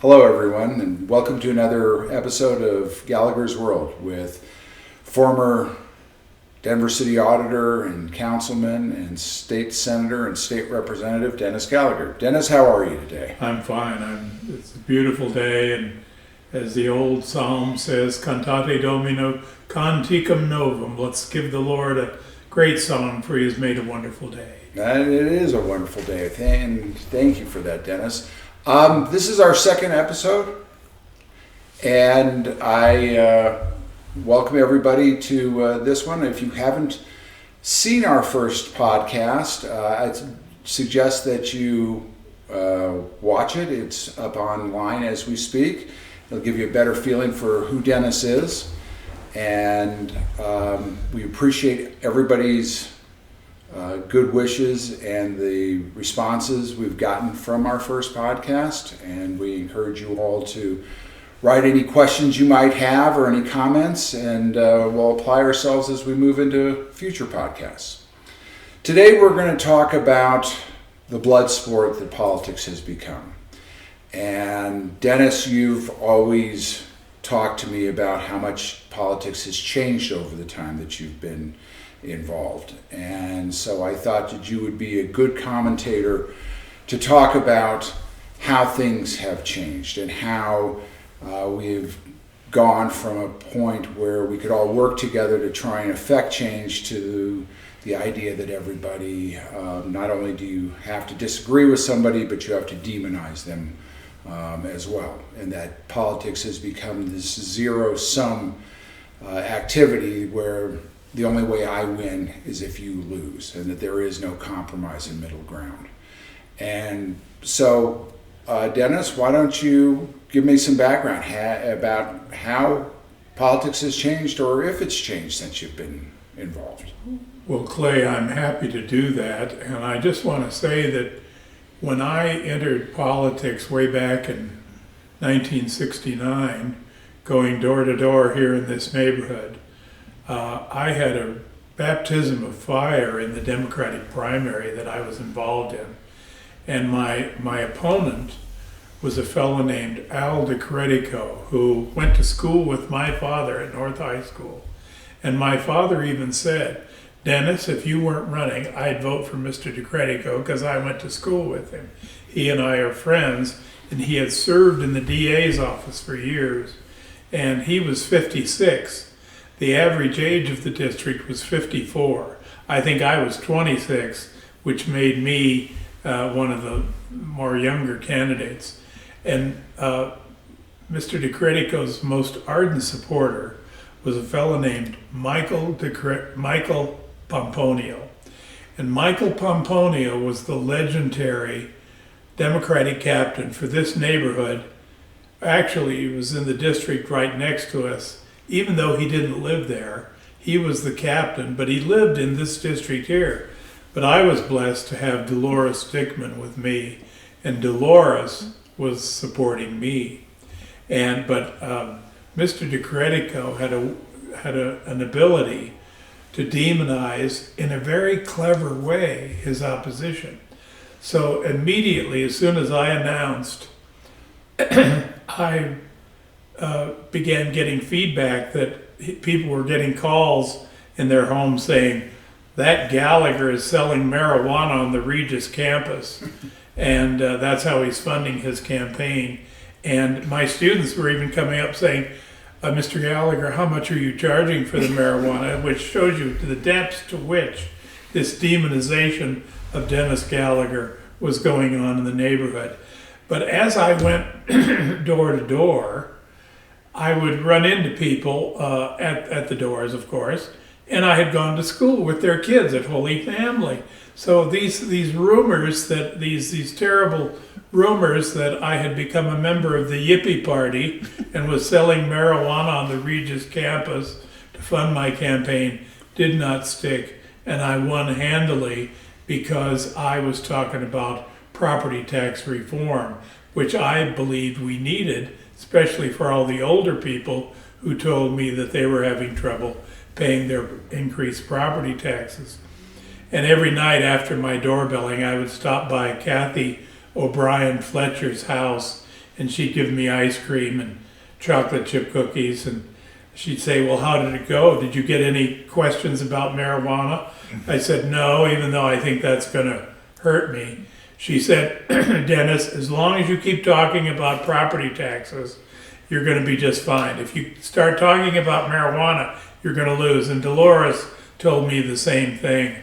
Hello, everyone, and welcome to another episode of Gallagher's World with former Denver City Auditor and Councilman and State Senator and State Representative Dennis Gallagher. Dennis, how are you today? I'm fine. It's a beautiful day, and as the old psalm says, Cantate Domino, Canticum Novum. Let's give the Lord a great song, for He has made a wonderful day. And it is a wonderful day, and thank you for that, Dennis. This is our second episode, and I welcome everybody to this one. If you haven't seen our first podcast, I suggest that you watch it. It's up online as we speak. It'll give you a better feeling for who Dennis is, and we appreciate everybody's good wishes and the responses we've gotten from our first podcast, and we encourage you all to write any questions you might have or any comments, and we'll apply ourselves as we move into future podcasts. Today we're going to talk about the blood sport that politics has become. And Dennis, you've always talked to me about how much politics has changed over the time that you've been involved, and so I thought that you would be a good commentator to talk about how things have changed and how we've gone from a point where we could all work together to try and affect change to the idea that everybody, not only do you have to disagree with somebody, but you have to demonize them as well, and that politics has become this zero-sum activity where the only way I win is if you lose, and that there is no compromise in middle ground. And so, Dennis, why don't you give me some background about how politics has changed, or if it's changed since you've been involved? Well, Clay, I'm happy to do that, and I just want to say that when I entered politics way back in 1969, going door to door here in this neighborhood, I had a baptism of fire in the Democratic primary that I was involved in. And my opponent was a fellow named Al DeCredico, who went to school with my father at North High School. And my father even said, Dennis, if you weren't running, I'd vote for Mr. DeCredico because I went to school with him. He and I are friends, and he had served in the DA's office for years, and he was 56. The average age of the district was 54. I think I was 26, which made me one of the more younger candidates. And Mr. DeCredico's most ardent supporter was a fellow named Michael Pomponio. And Michael Pomponio was the legendary Democratic captain for this neighborhood. Actually, he was in the district right next to us. Even though he didn't live there, he was the captain, but he lived in this district here. But I was blessed to have Dolores Dickman with me, and Dolores was supporting me. But Mr. DeCredico had an ability to demonize in a very clever way his opposition. So immediately, as soon as I announced, I began getting feedback that people were getting calls in their homes saying, that Gallagher is selling marijuana on the Regis campus, and that's how he's funding his campaign. And my students were even coming up saying, Mr. Gallagher, how much are you charging for the marijuana? Which shows you the depths to which this demonization of Dennis Gallagher was going on in the neighborhood. But as I went door to door, I would run into people at the doors, of course, and I had gone to school with their kids at Holy Family. So these rumors that these terrible rumors that I had become a member of the Yippie Party and was selling marijuana on the Regis campus to fund my campaign did not stick, and I won handily because I was talking about property tax reform, which I believed we needed, especially for all the older people who told me that they were having trouble paying their increased property taxes. And every night after my doorbelling, I would stop by Kathy O'Brien Fletcher's house and she'd give me ice cream and chocolate chip cookies, and she'd say, well, how did it go? Did you get any questions about marijuana? I said, no, even though I think that's going to hurt me. She said, Dennis, as long as you keep talking about property taxes, you're going to be just fine. If you start talking about marijuana, you're going to lose. And Dolores told me the same thing.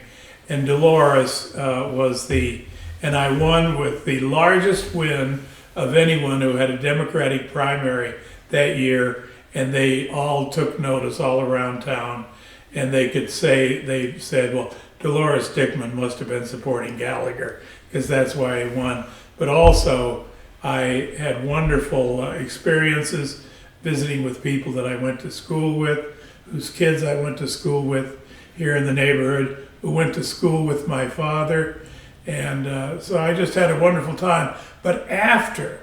And Dolores and I won with the largest win of anyone who had a Democratic primary that year. And they all took notice all around town. And they said, well, Dolores Dickman must have been supporting Gallagher, because that's why he won. But also, I had wonderful experiences visiting with people that I went to school with, whose kids I went to school with here in the neighborhood, who went to school with my father. And so I just had a wonderful time. But after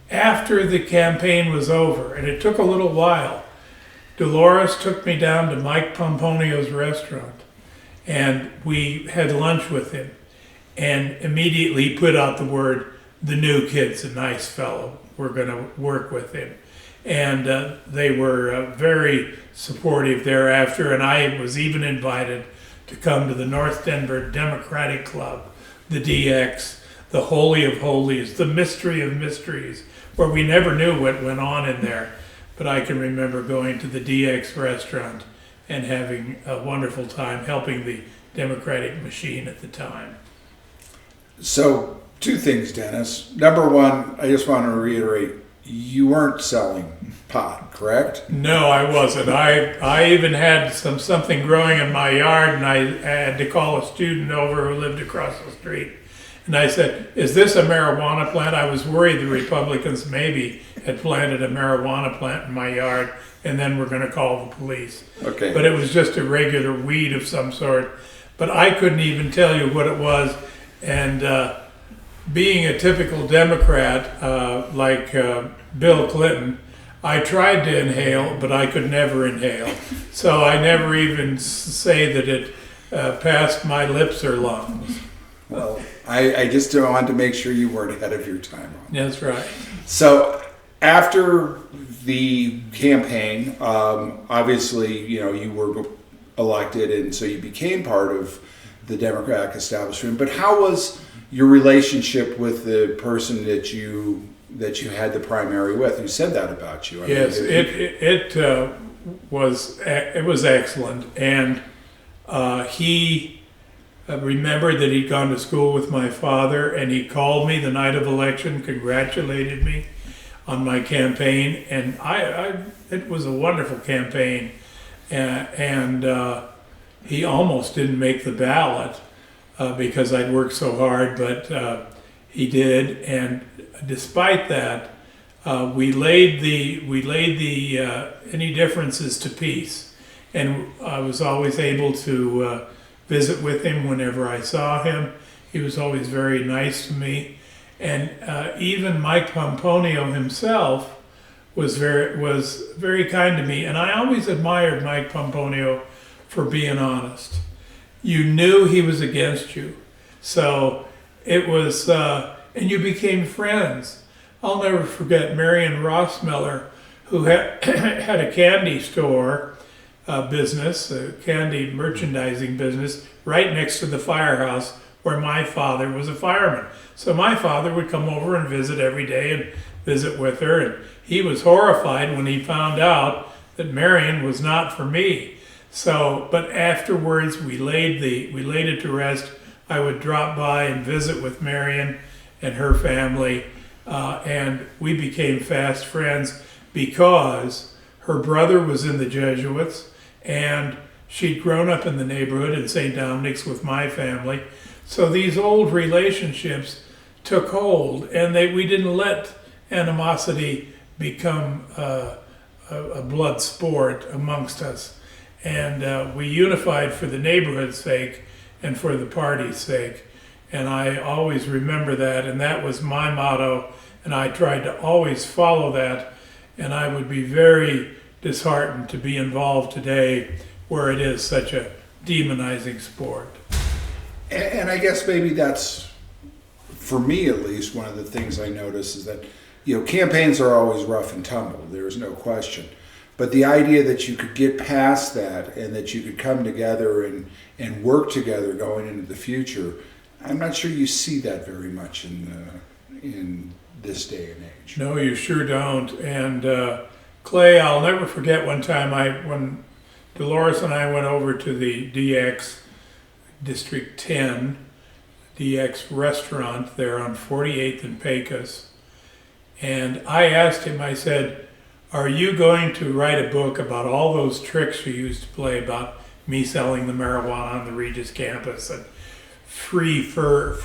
the campaign was over, and it took a little while, Dolores took me down to Mike Pomponio's restaurant, and we had lunch with him, and immediately put out the word, the new kid's a nice fellow, we're going to work with him. And they were very supportive thereafter, and I was even invited to come to the North Denver Democratic Club, the DX, the Holy of Holies, the Mystery of Mysteries, where we never knew what went on in there. But I can remember going to the DX restaurant and having a wonderful time helping the Democratic machine at the time. So, two things, Dennis. Number one, I just want to reiterate, you weren't selling pot, correct? No, I wasn't. I even had something growing in my yard, and I had to call a student over who lived across the street. And I said, is this a marijuana plant? I was worried the Republicans maybe had planted a marijuana plant in my yard, and then we're going to call the police. Okay. But it was just a regular weed of some sort. But I couldn't even tell you what it was. And being a typical Democrat, like Bill Clinton, I tried to inhale, but I could never inhale. So I never even say that it passed my lips or lungs. Well, I just wanted to make sure you weren't ahead of your time. That's right. So after the campaign, obviously, you were elected, and so you became part of the Democratic establishment. But how was your relationship with the person that you had the primary with? You said that about you. Yes, it was excellent, and he remembered that he'd gone to school with my father, and he called me the night of election, congratulated me on my campaign, and it was a wonderful campaign, and he almost didn't make the ballot because I'd worked so hard, but he did, and despite that, we laid the any differences to peace, and I was always able to visit with him whenever I saw him. He was always very nice to me, and even Mike Pomponio himself was very kind to me, and I always admired Mike Pomponio for being honest. You knew he was against you, so it was, and you became friends. I'll never forget Marion Rossmiller, who had a candy store business, a candy merchandising business, right next to the firehouse where my father was a fireman. So my father would come over and visit every day and visit with her, and he was horrified when he found out that Marion was not for me. So, but afterwards we laid it to rest. I would drop by and visit with Marion and her family, and we became fast friends because her brother was in the Jesuits, and she'd grown up in the neighborhood in St. Dominic's with my family. So these old relationships took hold, and we didn't let animosity become a blood sport amongst us. And we unified for the neighborhood's sake and for the party's sake. And I always remember that, and that was my motto, and I tried to always follow that. And I would be very disheartened to be involved today where it is such a demonizing sport. And I guess maybe that's, for me at least, one of the things I notice is that, campaigns are always rough and tumble. There's no question. But the idea that you could get past that and that you could come together and work together going into the future, I'm not sure you see that very much in this day and age. No, you sure don't. And Clay, I'll never forget one time when Dolores and I went over to the DX District 10, DX restaurant there on 48th and Pecos. And I asked him, I said, are you going to write a book about all those tricks you used to play about me selling the marijuana on the Regis campus and free fur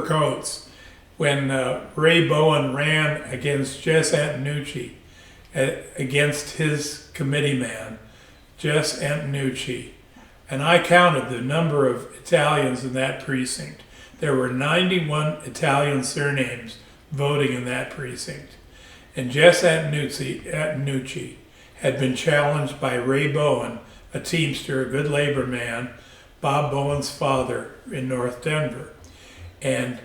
coats? When Ray Bowen ran against Jess Antonucci, against his committee man, Jess Antonucci, and I counted the number of Italians in that precinct. There were 91 Italian surnames voting in that precinct. And Jess Antonucci had been challenged by Ray Bowen, a Teamster, a good labor man, Bob Bowen's father in North Denver. And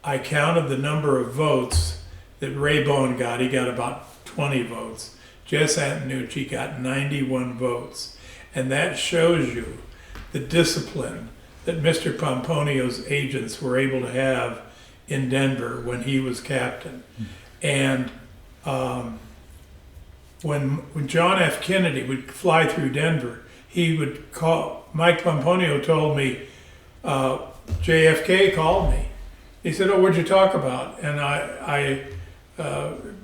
I counted the number of votes that Ray Bowen got. He got about 20 votes. Jess Antonucci got 91 votes. And that shows you the discipline that Mr. Pomponio's agents were able to have in Denver when he was captain. And when John F. Kennedy would fly through Denver, he would call, Mike Pomponio told me, JFK called me. He said, oh, what'd you talk about? And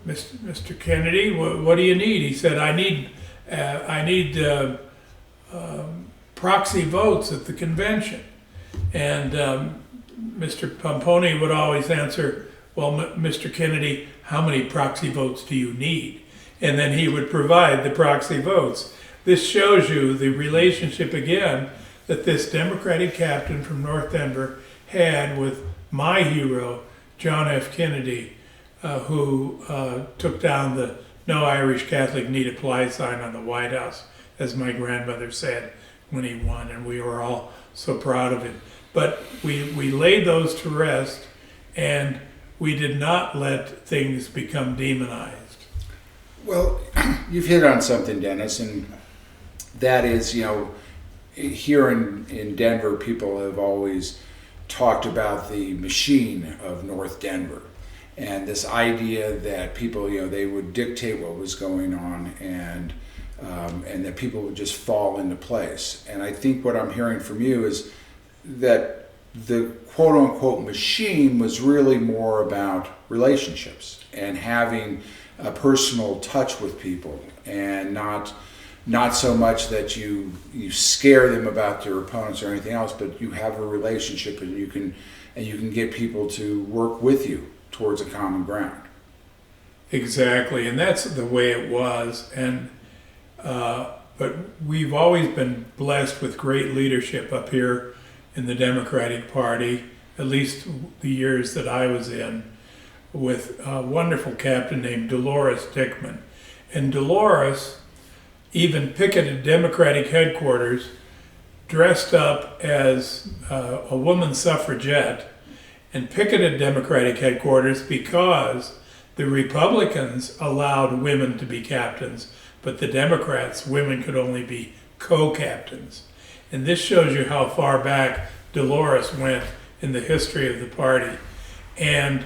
Mr. Kennedy, what do you need? He said, I need proxy votes at the convention. And Mr. Pomponio would always answer, well, Mr. Kennedy, how many proxy votes do you need? And then he would provide the proxy votes. This shows you the relationship again that this Democratic captain from North Denver had with my hero, John F. Kennedy, who took down the No Irish Catholic Need Apply sign on the White House, as my grandmother said when he won, and we were all so proud of him. But we laid those to rest, and we did not let things become demonized. Well, you've hit on something, Dennis, and that is, here in Denver, people have always talked about the machine of North Denver, and this idea that people, they would dictate what was going on, and that people would just fall into place. And I think what I'm hearing from you is that the quote-unquote machine was really more about relationships and having a personal touch with people, and not so much that you scare them about their opponents or anything else, but you have a relationship and you can get people to work with you towards a common ground. Exactly, and that's the way it was. And but we've always been blessed with great leadership up here in the Democratic Party, at least the years that I was in, with a wonderful captain named Dolores Dickman. And Dolores even picketed Democratic headquarters dressed up as a woman suffragette, and picketed Democratic headquarters because the Republicans allowed women to be captains, but the Democrats, women could only be co-captains. And this shows you how far back Dolores went in the history of the party. And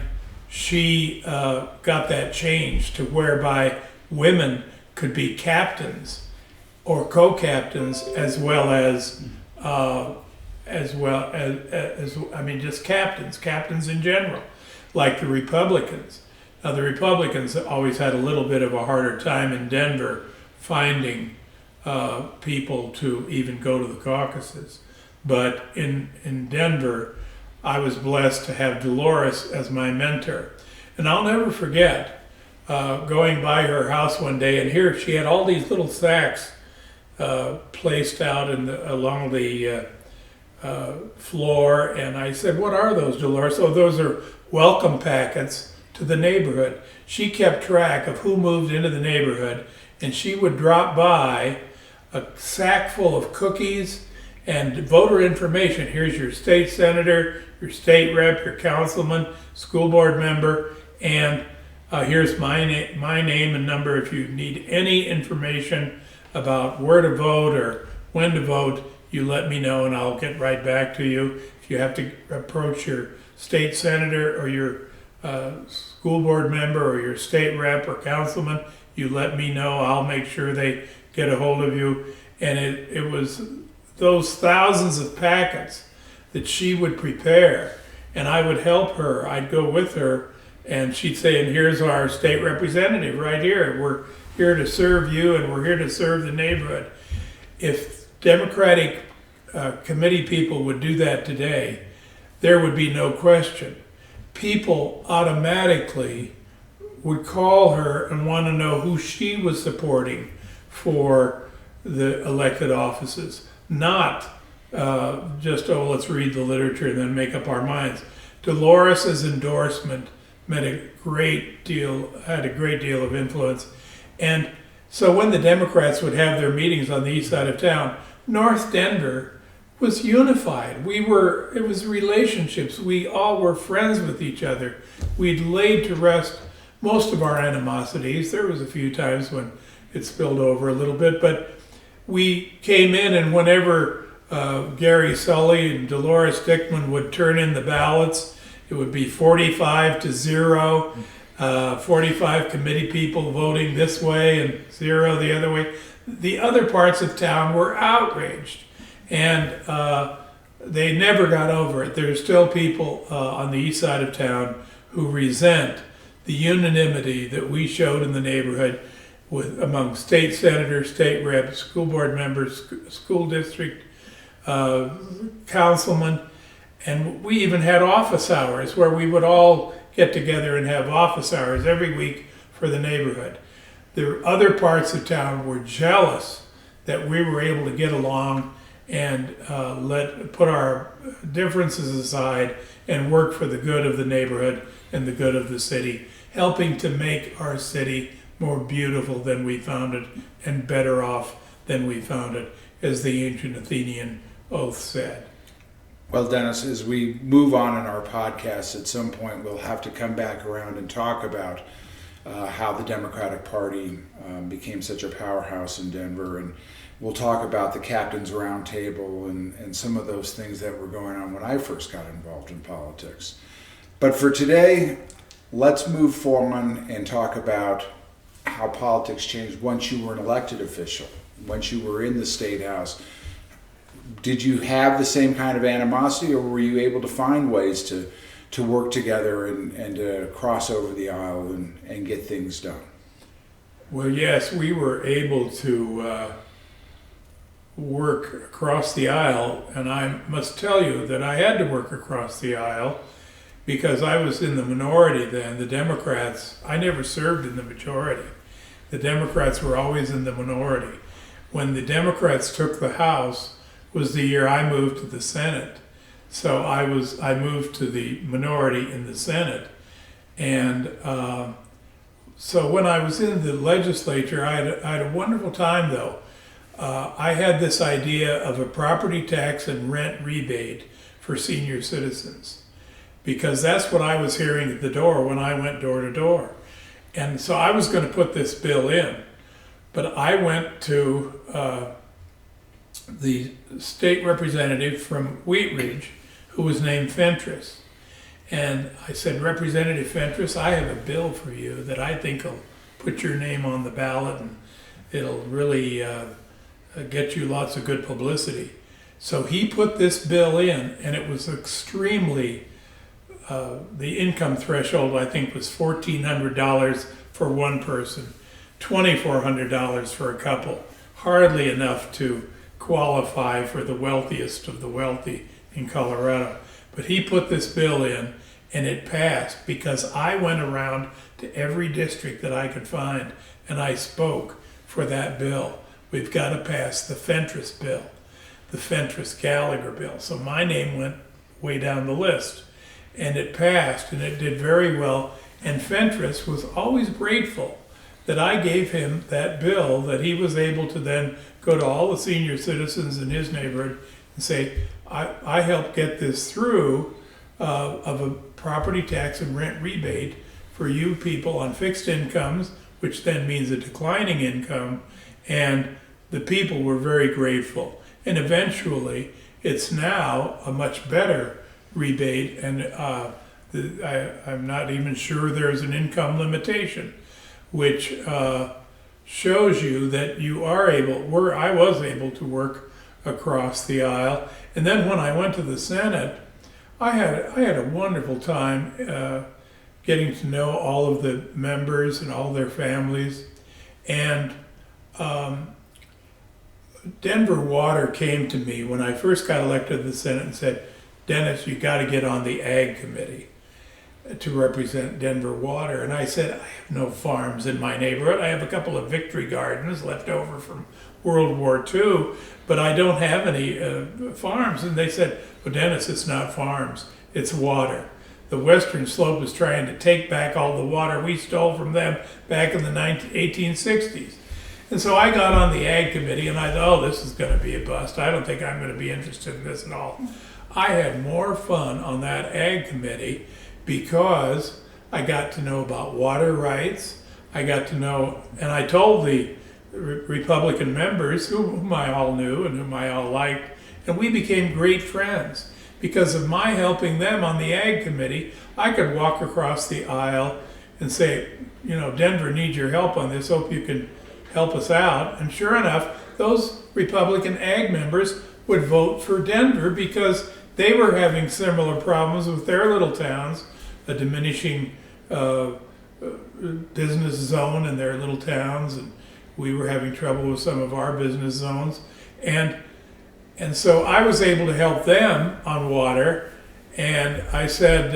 she got that changed to whereby women could be captains or co-captains as well as just captains in general, like the Republicans. Now the Republicans always had a little bit of a harder time in Denver finding people to even go to the caucuses. But in Denver, I was blessed to have Dolores as my mentor. And I'll never forget going by her house one day, and here she had all these little sacks placed out along the floor. And I said, what are those, Dolores? Oh, those are welcome packets to the neighborhood. She kept track of who moved into the neighborhood, and she would drop by a sack full of cookies and voter information. Here's your state senator, your state rep, your councilman, school board member, and Here's my name and number. If you need any information about where to vote or when to vote, you let me know and I'll get right back to you. If you have to approach your state senator or your school board member or your state rep or councilman, you let me know. I'll make sure they get a hold of you. And it was those thousands of packets that she would prepare, and I would help her. I'd go with her, and she'd say, and here's our state representative right here. We're here to serve you, and we're here to serve the neighborhood. If Democratic committee people would do that today, there would be no question. People automatically would call her and want to know who she was supporting for the elected offices, not just, oh, let's read the literature and then make up our minds. Dolores's endorsement had a great deal of influence. And so when the Democrats would have their meetings on the east side of town, North Denver was unified. It was relationships. We all were friends with each other. We'd laid to rest most of our animosities. There was a few times when it spilled over a little bit, but we came in, and whenever Gary Sully and Dolores Dickman would turn in the ballots, it would be 45-0, 45 committee people voting this way and 0 the other way. The other parts of town were outraged, and they never got over it. There's still people on the east side of town who resent the unanimity that we showed in the neighborhood among state senators, state reps, school board members, school district councilmen, and we even had office hours where we would all get together and have office hours every week for the neighborhood. The other parts of town were jealous that we were able to get along and put our differences aside and work for the good of the neighborhood and the good of the city, helping to make our city more beautiful than we found it and better off than we found it, as the ancient Athenian oath said. Well, Dennis, as we move on in our podcast, at some point we'll have to come back around and talk about how the Democratic Party became such a powerhouse in Denver, and we'll talk about the Captain's Roundtable and some of those things that were going on when I first got involved in politics. But for today, let's move forward and talk about how politics changed once you were an elected official, once you were in the State House. Did you have the same kind of animosity, or were you able to find ways to work together and to cross over the aisle and get things done? Well, yes, we were able to work across the aisle, and I must tell you that I had to work across the aisle because I was in the minority then. The Democrats, I never served in the majority. The Democrats were always in the minority. When the Democrats took the House was the year I moved to the Senate. So I moved to the minority in the Senate. And so when I was in the legislature, I had a wonderful time though. I had this idea of a property tax and rent rebate for senior citizens, because that's what I was hearing at the door when I went door to door. And so I was going to put this bill in, but I went to the state representative from Wheat Ridge, who was named Fentress. And I said, Representative Fentress, I have a bill for you that I think will put your name on the ballot, and it'll really get you lots of good publicity. So he put this bill in, and it was extremely, the income threshold I think was $1,400 for one person, $2,400 for a couple, hardly enough to qualify for the wealthiest of the wealthy in Colorado. But he put this bill in, and it passed because I went around to every district that I could find and I spoke for that bill. We've got to pass the Fentress bill, the Fentress Gallagher bill. So my name went way down the list, and it passed, and it did very well. And Fentress was always grateful that I gave him that bill, that he was able to then go to all the senior citizens in his neighborhood and say, I helped get this through of a property tax and rent rebate for you people on fixed incomes, which then means a declining income, and the people were very grateful. And eventually, it's now a much better rebate, and I'm not even sure there's an income limitation, which shows you that you are able, I was able to work across the aisle. And then when I went to the Senate, I had a wonderful time getting to know all of the members and all their families. And Denver Water came to me when I first got elected to the Senate and said, "Dennis, you got to get on the Ag Committee to represent Denver Water." And I said, "I have no farms in my neighborhood. I have a couple of victory gardens left over from World War II, but I don't have any farms." And they said, "Well, Dennis, it's not farms, it's water. The Western Slope is trying to take back all the water we stole from them back in the 1860s. And so I got on the Ag Committee and I thought, oh, this is going to be a bust. I don't think I'm going to be interested in this at all. I had more fun on that Ag Committee because I got to know about water rights. I got to know, and I told the Republican members, whom I all knew and whom I all liked, and we became great friends. Because of my helping them on the Ag Committee, I could walk across the aisle and say, you know, Denver needs your help on this. Hope you can help us out. And sure enough, those Republican Ag members would vote for Denver because they were having similar problems with their little towns, a diminishing business zone in their little towns, and we were having trouble with some of our business zones. And so I was able to help them on water, and I said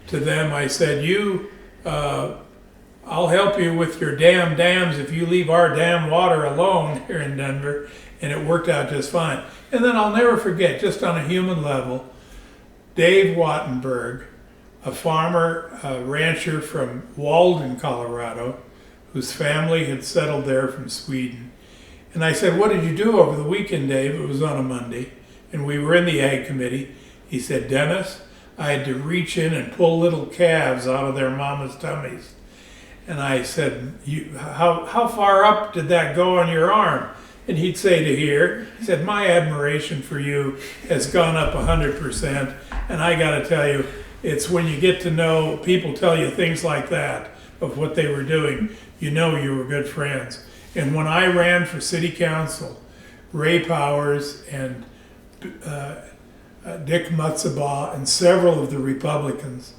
to them, I said, I'll help you with your damn dams if you leave our damn water alone here in Denver, and it worked out just fine. And then I'll never forget, just on a human level, Dave Wattenberg, a farmer, a rancher from Walden, Colorado, whose family had settled there from Sweden. And I said, what did you do over the weekend, Dave? It was on a Monday, and we were in the Ag Committee. He said, Dennis, I had to reach in and pull little calves out of their mama's tummies. And I said, how far up did that go on your arm? And he'd say to here, he said, my admiration for you has gone up 100%. And I got to tell you, it's when you get to know people tell you things like that of what they were doing, you know you were good friends. And when I ran for city council, Ray Powers and Dick Mutzabaugh and several of the Republicans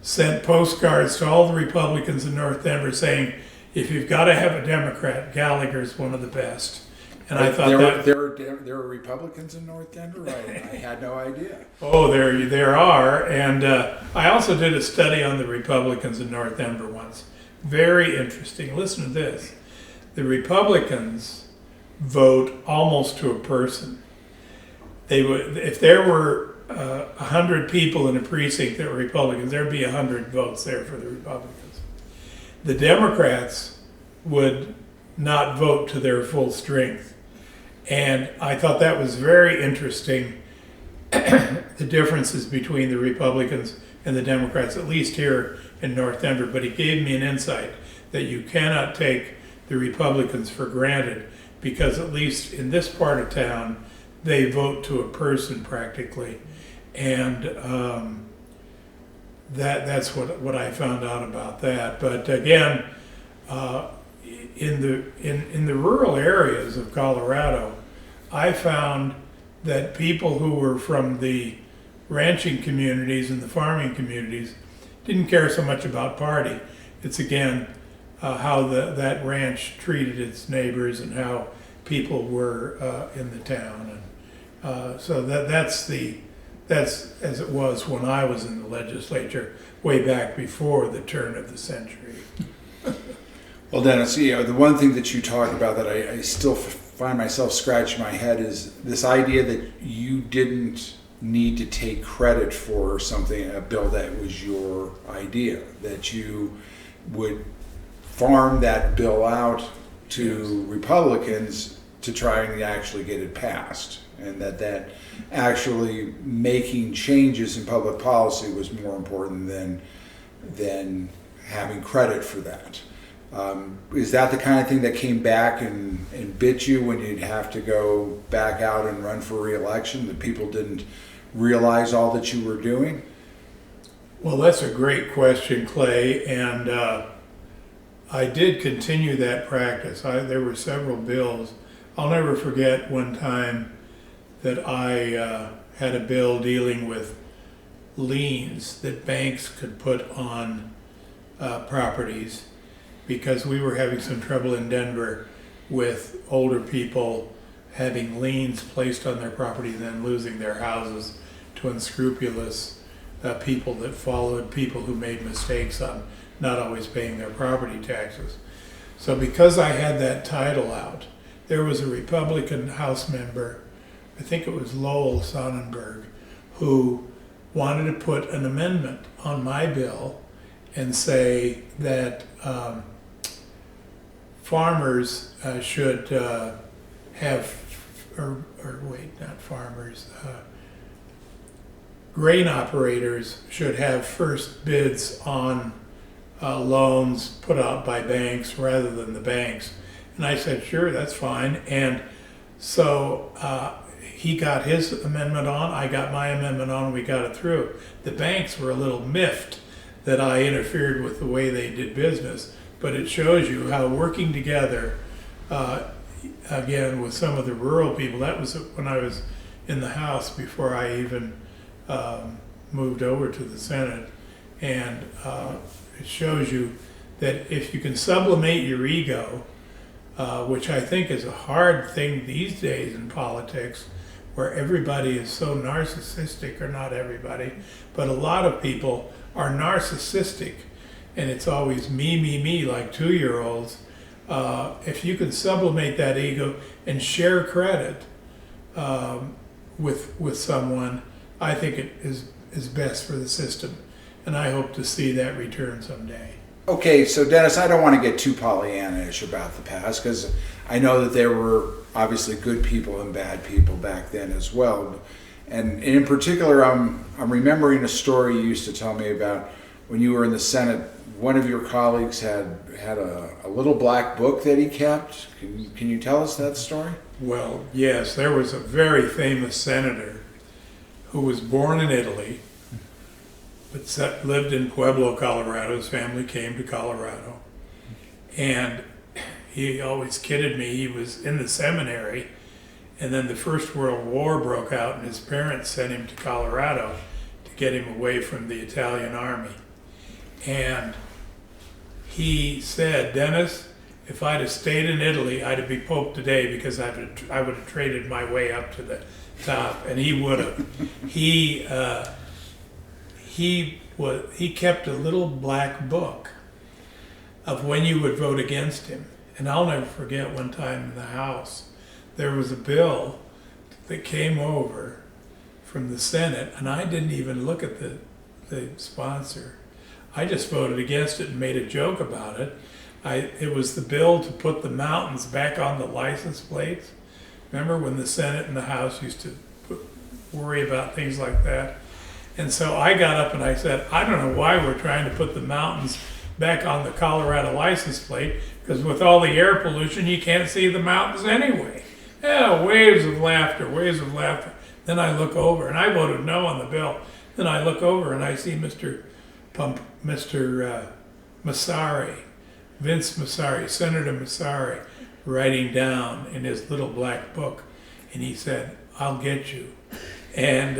sent postcards to all the Republicans in North Denver saying, if you've got to have a Democrat, Gallagher's one of the best. And I thought there were Republicans in North Denver? I had no idea. Oh, there are. And I also did a study on the Republicans in North Denver once. Very interesting. Listen to this. The Republicans vote almost to a person. They would, if there were 100 people in a precinct that were Republicans, there'd be 100 votes there for the Republicans. The Democrats would not vote to their full strength. And I thought that was very interesting, the differences between the Republicans and the Democrats, at least here in North Denver. But it gave me an insight that you cannot take the Republicans for granted, because at least in this part of town, they vote to a person practically. And that's what I found out about that. But again, in the rural areas of Colorado, I found that people who were from the ranching communities and the farming communities didn't care so much about party. It's again how that ranch treated its neighbors and how people were in the town, and so that's as it was when I was in the legislature way back before the turn of the century. Well, Dennis, the one thing that you talk about that I still find myself scratching my head is this idea that you didn't need to take credit for a bill that was your idea, that you would farm that bill out to Republicans to try and actually get it passed, and that actually making changes in public policy was more important than having credit for that. Is that the kind of thing that came back and bit you when you'd have to go back out and run for re-election, that people didn't realize all that you were doing? Well, that's a great question, Clay, and I did continue that practice. There were several bills. I'll never forget one time that I had a bill dealing with liens that banks could put on properties, because we were having some trouble in Denver with older people having liens placed on their property and then losing their houses to unscrupulous people that followed people who made mistakes on not always paying their property taxes. So because I had that title out, there was a Republican House member, I think it was Lowell Sonnenberg, who wanted to put an amendment on my bill and say that farmers should have, not farmers, grain operators should have first bids on loans put out by banks rather than the banks. And I said, sure, that's fine. And so he got his amendment on, I got my amendment on, we got it through. The banks were a little miffed that I interfered with the way they did business, but it shows you how working together, again, with some of the rural people, that was when I was in the House before I even moved over to the Senate. And it shows you that if you can sublimate your ego, which I think is a hard thing these days in politics, where everybody is so narcissistic, or not everybody, but a lot of people are narcissistic, and it's always me, like 2-year-olds. If you can sublimate that ego and share credit with someone, I think it is best for the system, and I hope to see that return someday. Okay, so Dennis, I don't want to get too Pollyanna-ish about the past, because I know that there were obviously good people and bad people back then as well. And in particular, I'm remembering a story you used to tell me about when you were in the Senate. One of your colleagues had a little black book that he kept. Can you tell us that story? Well, yes, there was a very famous senator who was born in Italy, but lived in Pueblo, Colorado. His family came to Colorado. And he always kidded me. He was in the seminary, and then the First World War broke out, and his parents sent him to Colorado to get him away from the Italian army. And he said, Dennis, if I'd have stayed in Italy, I'd have been Pope today, because I would have traded my way up to the top, and he would have. He kept a little black book of when you would vote against him. And I'll never forget one time in the House, there was a bill that came over from the Senate, and I didn't even look at the sponsor. I just voted against it and made a joke about it. It was the bill to put the mountains back on the license plates. Remember when the Senate and the House used to worry about things like that? And so I got up and I said, I don't know why we're trying to put the mountains back on the Colorado license plate, because with all the air pollution, you can't see the mountains anyway. Yeah, waves of laughter, waves of laughter. Then I look over, and I voted no on the bill. Then I look over and I see Mr. Massari, Vince Massari, Senator Massari, writing down in his little black book. And he said, I'll get you. And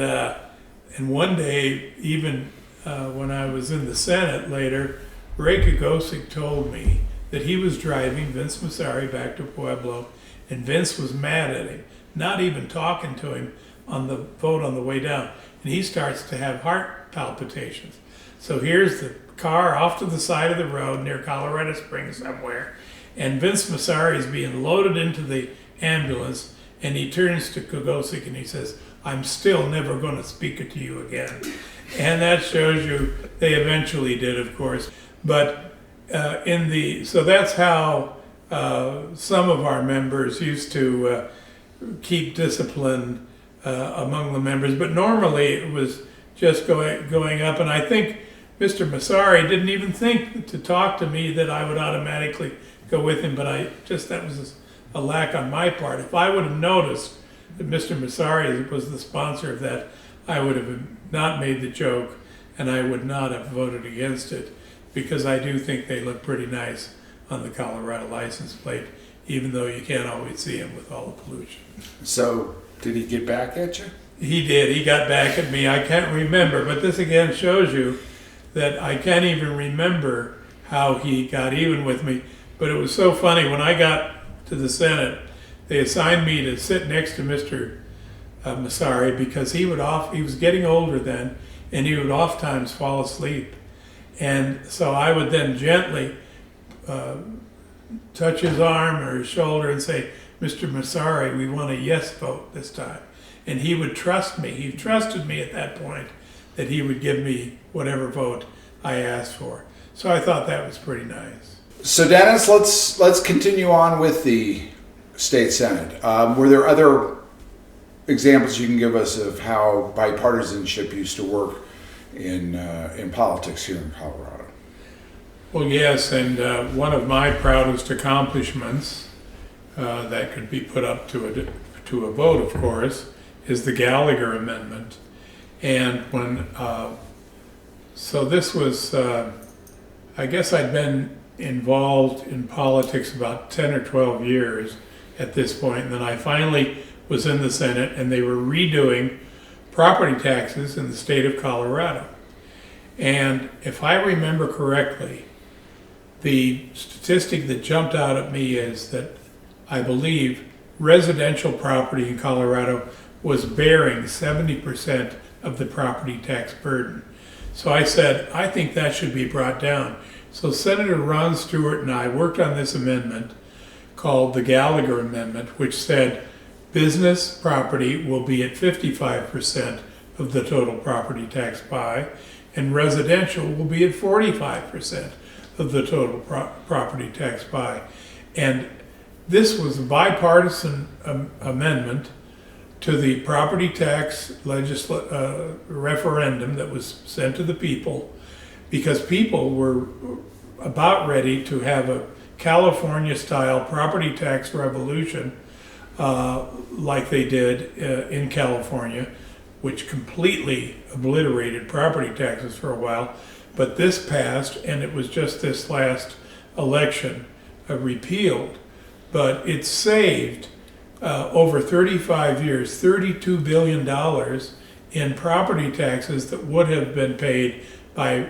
one day, even when I was in the Senate later, Ray Kagosic told me that he was driving Vince Massari back to Pueblo, and Vince was mad at him, not even talking to him on the vote on the way down. And he starts to have heart palpitations. So here's the car off to the side of the road near Colorado Springs somewhere, and Vince Massari is being loaded into the ambulance, and he turns to Kagosic and he says, I'm still never going to speak it to you again. And that shows you they eventually did, of course. But so that's how some of our members used to keep discipline among the members. But normally it was just going up. And I think Mr. Massari didn't even think to talk to me that I would automatically go with him, but that was a lack on my part. If I would have noticed that Mr. Massari was the sponsor of that, I would have not made the joke, and I would not have voted against it, because I do think they look pretty nice on the Colorado license plate, even though you can't always see them with all the pollution. So, did he get back at you? He did. He got back at me. I can't remember, but this again shows you that I can't even remember how he got even with me. But it was so funny. When I got to the Senate, they assigned me to sit next to Mr. Massari, because he was getting older then, and he would oftentimes fall asleep. And so I would then gently touch his arm or his shoulder and say, "Mr. Massari, we want a yes vote this time." And he would trust me. He trusted me at that point that he would give me whatever vote I asked for. So I thought that was pretty nice. So Dennis, let's continue on with the state Senate. Were there other examples you can give us of how bipartisanship used to work in politics here in Colorado? Well, yes, and one of my proudest accomplishments that could be put up to a vote, of course, is the Gallagher Amendment. And so this was, I guess I'd been involved in politics about 10 or 12 years at this point, and then I finally was in the Senate, and they were redoing property taxes in the state of Colorado. And if I remember correctly, the statistic that jumped out at me is that I believe residential property in Colorado was bearing 70% of the property tax burden. So I said, I think that should be brought down. So Senator Ron Stewart and I worked on this amendment called the Gallagher Amendment, which said business property will be at 55% of the total property tax pie, and residential will be at 45% of the total property tax pie. And this was a bipartisan amendment to the property tax referendum that was sent to the people, because people were about ready to have a California-style property tax revolution like they did in California, which completely obliterated property taxes for a while. But this passed, and it was just this last election repealed. But it saved over 35 years, $32 billion in property taxes that would have been paid by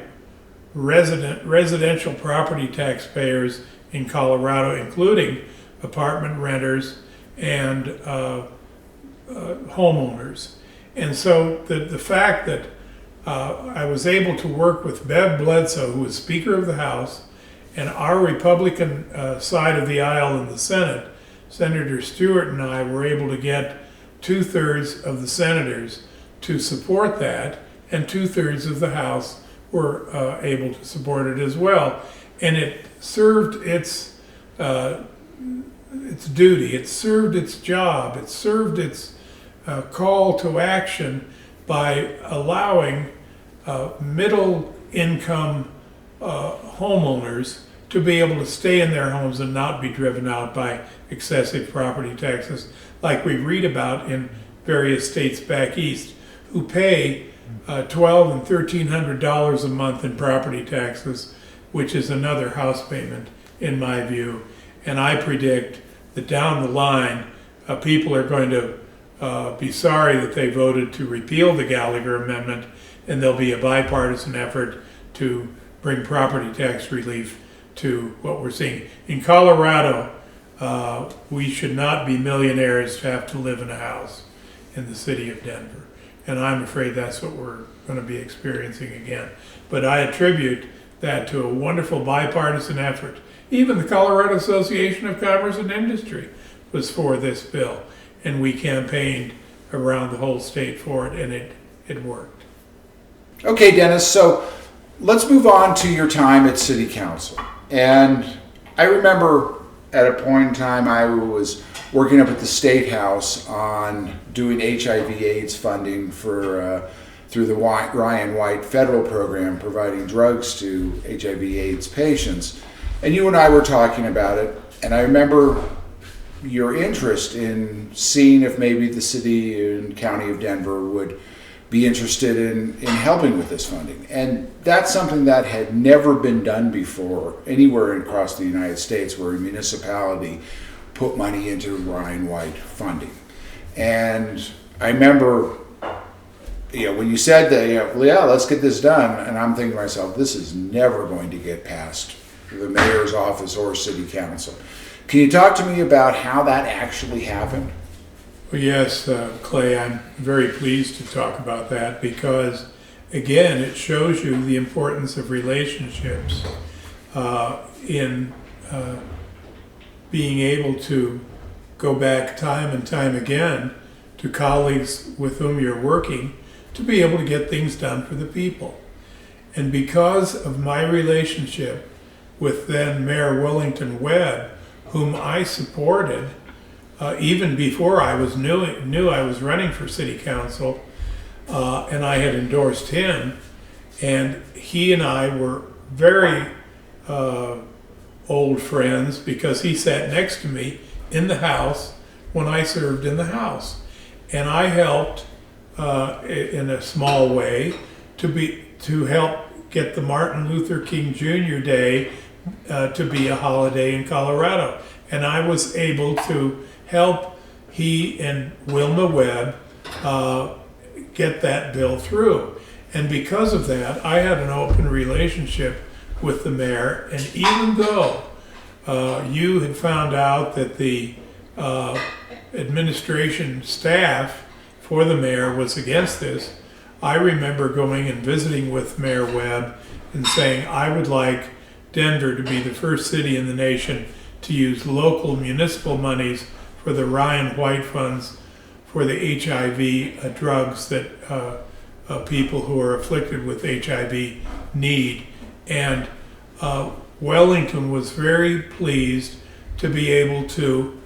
residential property taxpayers in Colorado, including apartment renters and homeowners. And so the fact that I was able to work with Bev Bledsoe, who was Speaker of the House, and our Republican side of the aisle in the Senate, Senator Stewart and I were able to get 2/3 of the senators to support that, and 2/3 of the House were able to support it as well. And it served its duty, it served its job, it served its call to action by allowing middle income homeowners to be able to stay in their homes and not be driven out by excessive property taxes, like we read about in various states back east, who pay $1,200 and $1,300 a month in property taxes, which is another house payment in my view. And I predict that down the line, people are going to be sorry that they voted to repeal the Gallagher Amendment, and there'll be a bipartisan effort to bring property tax relief to what we're seeing. In Colorado, we should not be millionaires to have to live in a house in the city of Denver. And I'm afraid that's what we're going to be experiencing again. But I attribute that to a wonderful bipartisan effort. Even the Colorado Association of Commerce and Industry was for this bill, and we campaigned around the whole state for it, and it worked. Okay, Dennis, so let's move on to your time at City Council. And I remember at a point in time I was working up at the State House on doing HIV/AIDS funding for through the Ryan White federal program providing drugs to HIV/AIDS patients. And you and I were talking about it, and I remember your interest in seeing if maybe the city and county of Denver would be interested in helping with this funding. And that's something that had never been done before anywhere across the United States, where a municipality put money into Ryan White funding. And I remember, when you said that, well, yeah, let's get this done, and I'm thinking to myself, this is never going to get past the mayor's office or city council. Can you talk to me about how that actually happened? Well, yes, Clay, I'm very pleased to talk about that because, again, it shows you the importance of relationships in being able to go back time and time again to colleagues with whom you're working to be able to get things done for the people. And because of my relationship with then Mayor Wellington Webb, whom I supported even before I was knew I was running for city council, and I had endorsed him, and he and I were very old friends because he sat next to me in the House when I served in the House, and I helped in a small way to help get the Martin Luther King Jr. Day to be a holiday in Colorado, and I was able to help he and Wilma Webb get that bill through. And because of that, I had an open relationship with the mayor, and even though you had found out that the administration staff for the mayor was against this, I remember going and visiting with Mayor Webb and saying, I would like Denver to be the first city in the nation to use local municipal monies for the Ryan White funds for the HIV drugs that people who are afflicted with HIV need. And Wellington was very pleased to be able to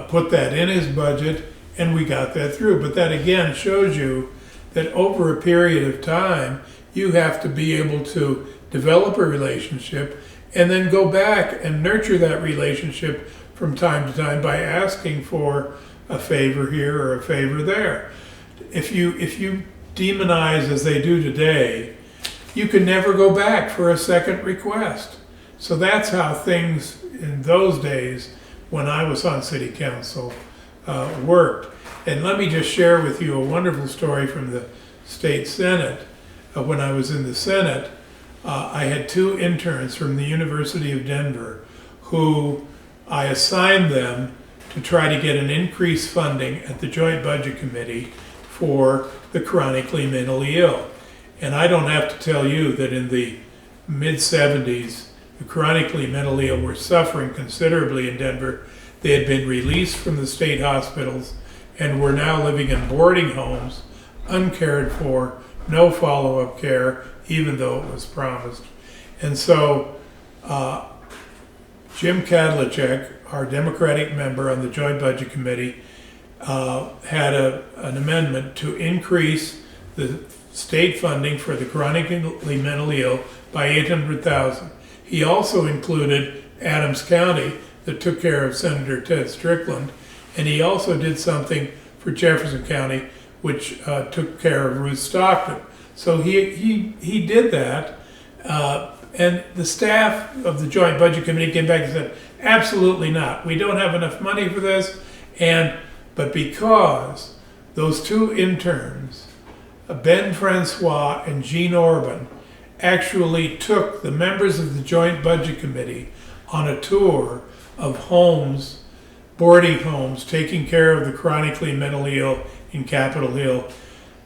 put that in his budget, and we got that through. But that again shows you that over a period of time, you have to be able to develop a relationship and then go back and nurture that relationship from time to time by asking for a favor here or a favor there. If you demonize as they do today, you can never go back for a second request. So that's how things in those days when I was on city council worked. And let me just share with you a wonderful story from the state senate. When I was in the Senate, I had two interns from the University of Denver who I assigned them to try to get an increased funding at the Joint Budget Committee for the chronically mentally ill. And I don't have to tell you that in the mid-70s, the chronically mentally ill were suffering considerably in Denver. They had been released from the state hospitals and were now living in boarding homes, uncared for, no follow-up care, even though it was promised. And so Jim Kadlacek, our Democratic member on the Joint Budget Committee, had an amendment to increase the state funding for the chronically mentally ill by $800,000. He also included Adams County that took care of Senator Ted Strickland, and he also did something for Jefferson County, which took care of Ruth Stockton. So he did that, and the staff of the Joint Budget Committee came back and said, absolutely not. We don't have enough money for this. But because those two interns, Ben Francois and Jean Orban, actually took the members of the Joint Budget Committee on a tour of homes, boarding homes, taking care of the chronically mentally ill in Capitol Hill,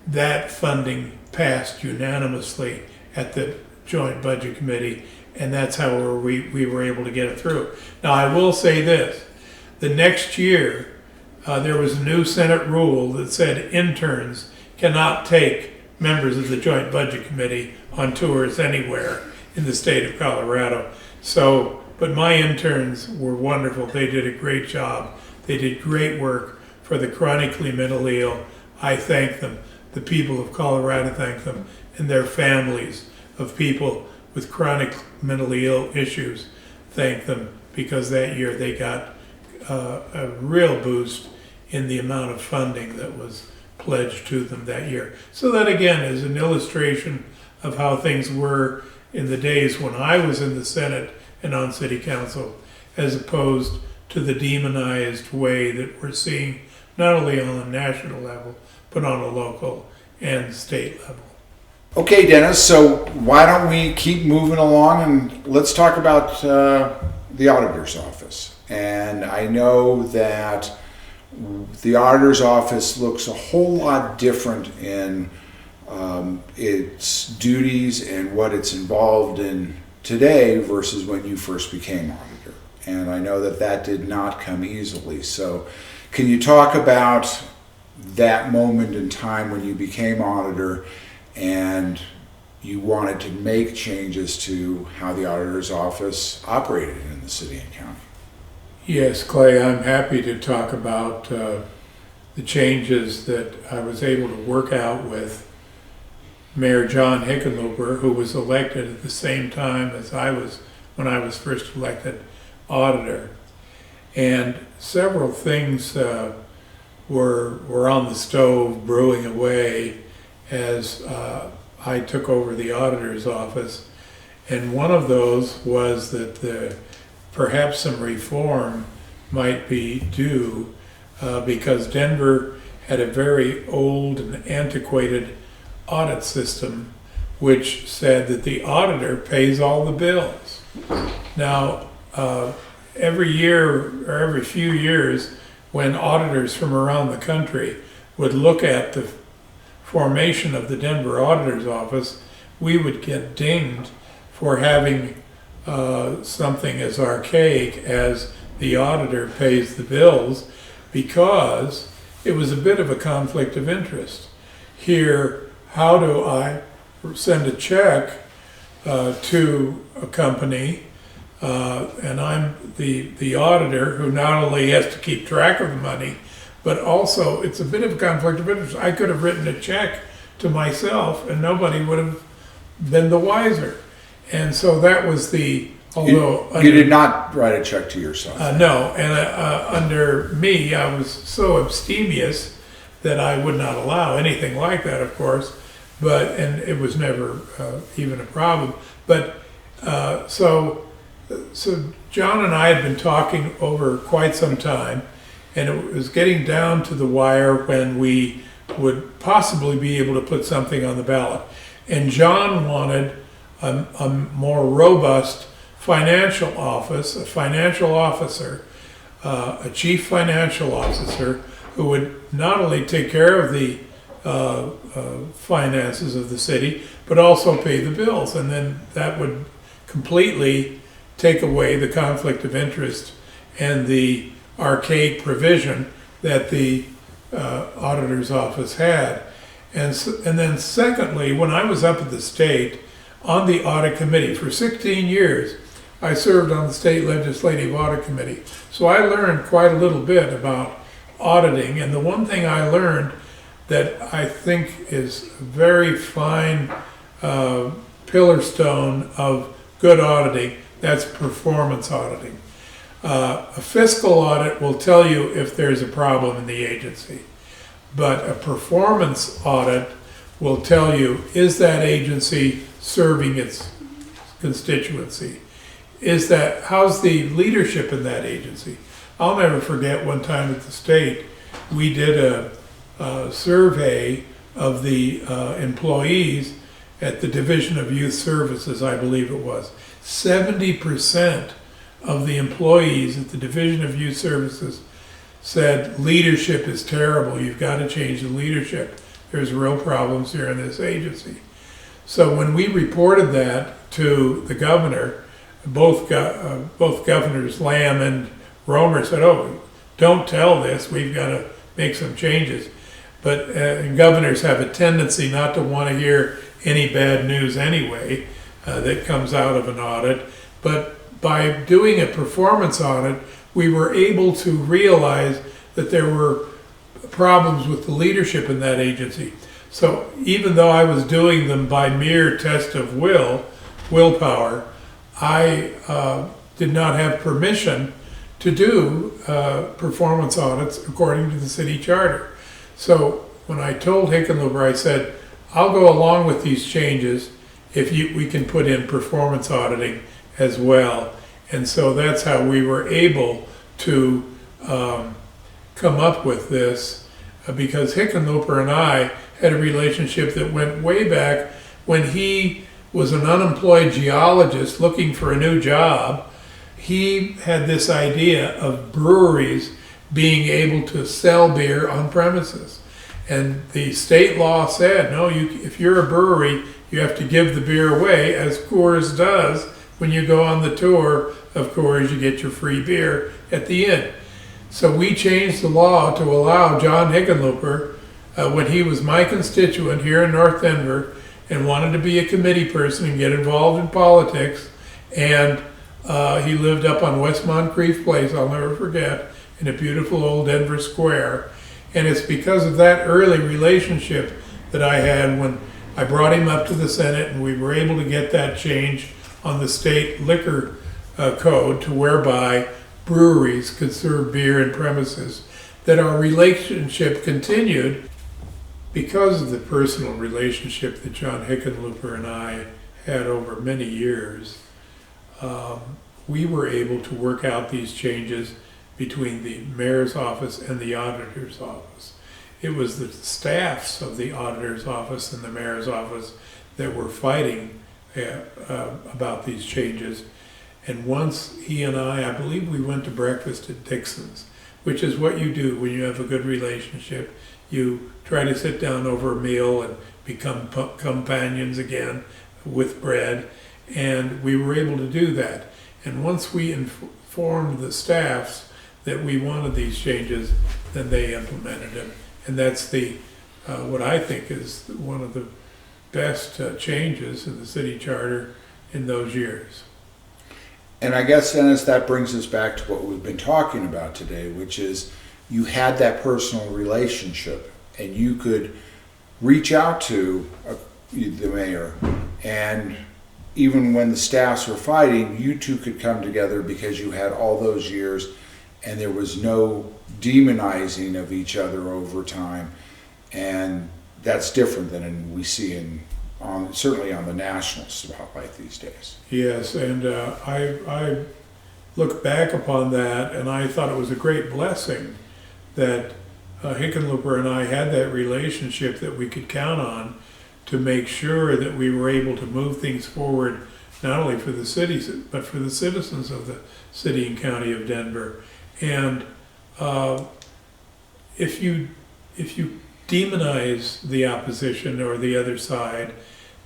that funding passed unanimously at the Joint Budget Committee, and that's how we were able to get it through. Now, I will say this. The next year, there was a new Senate rule that said interns cannot take members of the Joint Budget Committee on tours anywhere in the state of Colorado. But my interns were wonderful. They did a great job. They did great work for the chronically mentally ill. I thank them. the people of Colorado thank them, and their families of people with chronic mentally ill issues thank them, because that year they got a real boost in the amount of funding that was pledged to them that year. So that again is an illustration of how things were in the days when I was in the Senate and on City Council, as opposed to the demonized way that we're seeing not only on a national level, but on a local and state level. Okay, Dennis, so why don't we keep moving along and let's talk about the Auditor's Office. And I know that the Auditor's Office looks a whole lot different in its duties and what it's involved in today versus when you first became auditor. And I know that that did not come easily. So can you talk about that moment in time when you became auditor and you wanted to make changes to how the Auditor's Office operated in the city and county? Yes, Clay, I'm happy to talk about the changes that I was able to work out with Mayor John Hickenlooper, who was elected at the same time as I was when I was first elected auditor. And several things were on the stove brewing away as I took over the auditor's office. And one of those was that perhaps some reform might be due because Denver had a very old and antiquated audit system which said that the auditor pays all the bills. Now, every year or every few years, when auditors from around the country would look at the formation of the Denver Auditor's Office, we would get dinged for having something as archaic as the auditor pays the bills, because it was a bit of a conflict of interest. Here, how do I send a check to a company and I'm the auditor who not only has to keep track of the money, but also it's a bit of a conflict of interest. I could have written a check to myself and nobody would have been the wiser. And so that was you did not write a check to yourself? No, and under me, I was so abstemious that I would not allow anything like that, of course, and it was never even a problem. But so John and I had been talking over quite some time, and it was getting down to the wire when we would possibly be able to put something on the ballot. And John wanted a more robust financial office, a financial officer, a chief financial officer who would not only take care of the finances of the city, but also pay the bills. And then that would completely take away the conflict of interest and the archaic provision that the auditor's office had. And then secondly, when I was up at the state on the audit committee for 16 years, I served on the state legislative audit committee. So I learned quite a little bit about auditing. And the one thing I learned that I think is a very fine pillar stone of good auditing, that's performance auditing. A fiscal audit will tell you if there's a problem in the agency, but a performance audit will tell you, is that agency serving its constituency? How's the leadership in that agency? I'll never forget one time at the state, we did a survey of the employees at the Division of Youth Services, I believe it was. 70% of the employees at the Division of Youth Services said leadership is terrible, you've got to change the leadership. There's real problems here in this agency. So when we reported that to the governor, both governors Lamb and Romer said, oh, don't tell this, we've got to make some changes. But governors have a tendency not to want to hear any bad news anyway that comes out of an audit. But by doing a performance audit, we were able to realize that there were problems with the leadership in that agency. So even though I was doing them by mere test of willpower, I did not have permission to do performance audits according to the city charter. So when I told Hickenlooper, I said, I'll go along with these changes if we can put in performance auditing as well. And so that's how we were able to come up with this, because Hickenlooper and I had a relationship that went way back when he was an unemployed geologist looking for a new job. He had this idea of breweries being able to sell beer on premises. And the state law said, no, if you're a brewery, you have to give the beer away, as Coors does. When you go on the tour of Coors, you get your free beer at the end. So we changed the law to allow John Hickenlooper, when he was my constituent here in North Denver and wanted to be a committee person and get involved in politics, and he lived up on West Moncrief Place, I'll never forget, in a beautiful old Denver square. And it's because of that early relationship that I had when I brought him up to the Senate, and we were able to get that change on the state liquor code to whereby breweries could serve beer in premises, that our relationship continued because of the personal relationship that John Hickenlooper and I had over many years. We were able to work out these changes between the mayor's office and the auditor's office. It was the staffs of the auditor's office and the mayor's office that were fighting about these changes. And once he and I believe we went to breakfast at Dixon's, which is what you do when you have a good relationship. You try to sit down over a meal and become companions again with bread. And we were able to do that. And once we informed the staffs that we wanted these changes, then they implemented them. And that's the what I think is one of the best changes in the city charter in those years. And I guess, Dennis, that brings us back to what we've been talking about today, which is you had that personal relationship and you could reach out to the mayor, and even when the staffs were fighting, you two could come together because you had all those years and there was no demonizing of each other over time. And that's different than we see certainly on the national spotlight these days. Yes, and I look back upon that, and I thought it was a great blessing that Hickenlooper and I had that relationship that we could count on to make sure that we were able to move things forward, not only for the cities, but for the citizens of the city and county of Denver. And if you demonize the opposition or the other side,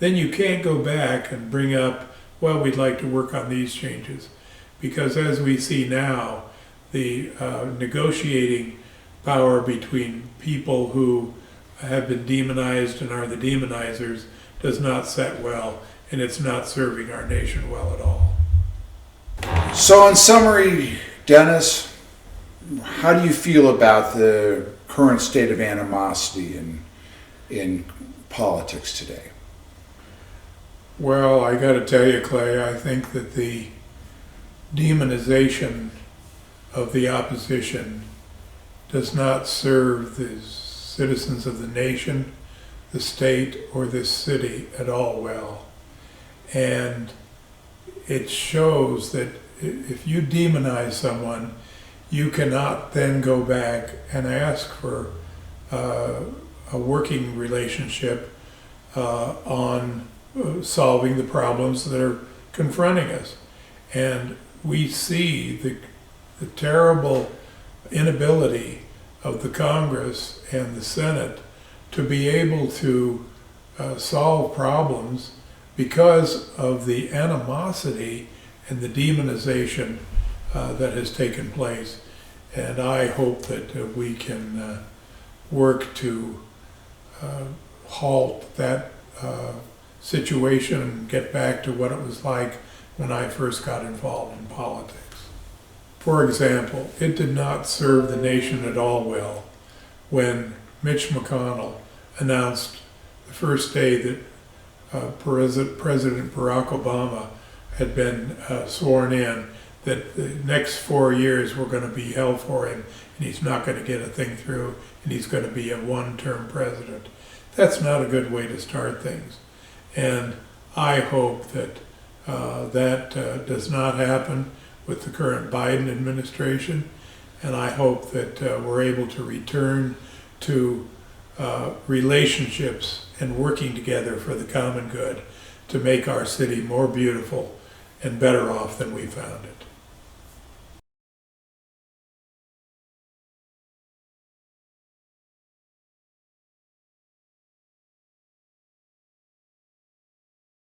then you can't go back and bring up, well, we'd like to work on these changes. Because as we see now, the negotiating power between people who have been demonized and are the demonizers does not set well, and it's not serving our nation well at all. So in summary, Dennis, how do you feel about the current state of animosity in politics today? Well, I got to tell you, Clay, I think that the demonization of the opposition does not serve the citizens of the nation, the state, or this city at all well. And it shows that if you demonize someone, you cannot then go back and ask for a working relationship on solving the problems that are confronting us. And we see the terrible inability of the Congress and the Senate to be able to solve problems because of the animosity and the demonization that has taken place. And I hope that we can work to halt that situation and get back to what it was like when I first got involved in politics. For example, it did not serve the nation at all well when Mitch McConnell announced first day that President Barack Obama had been sworn in, that the next 4 years were going to be hell for him, and he's not going to get a thing through, and he's going to be a one-term president. That's not a good way to start things. And I hope that that does not happen with the current Biden administration, and I hope that we're able to return to relationships and working together for the common good to make our city more beautiful and better off than we found it.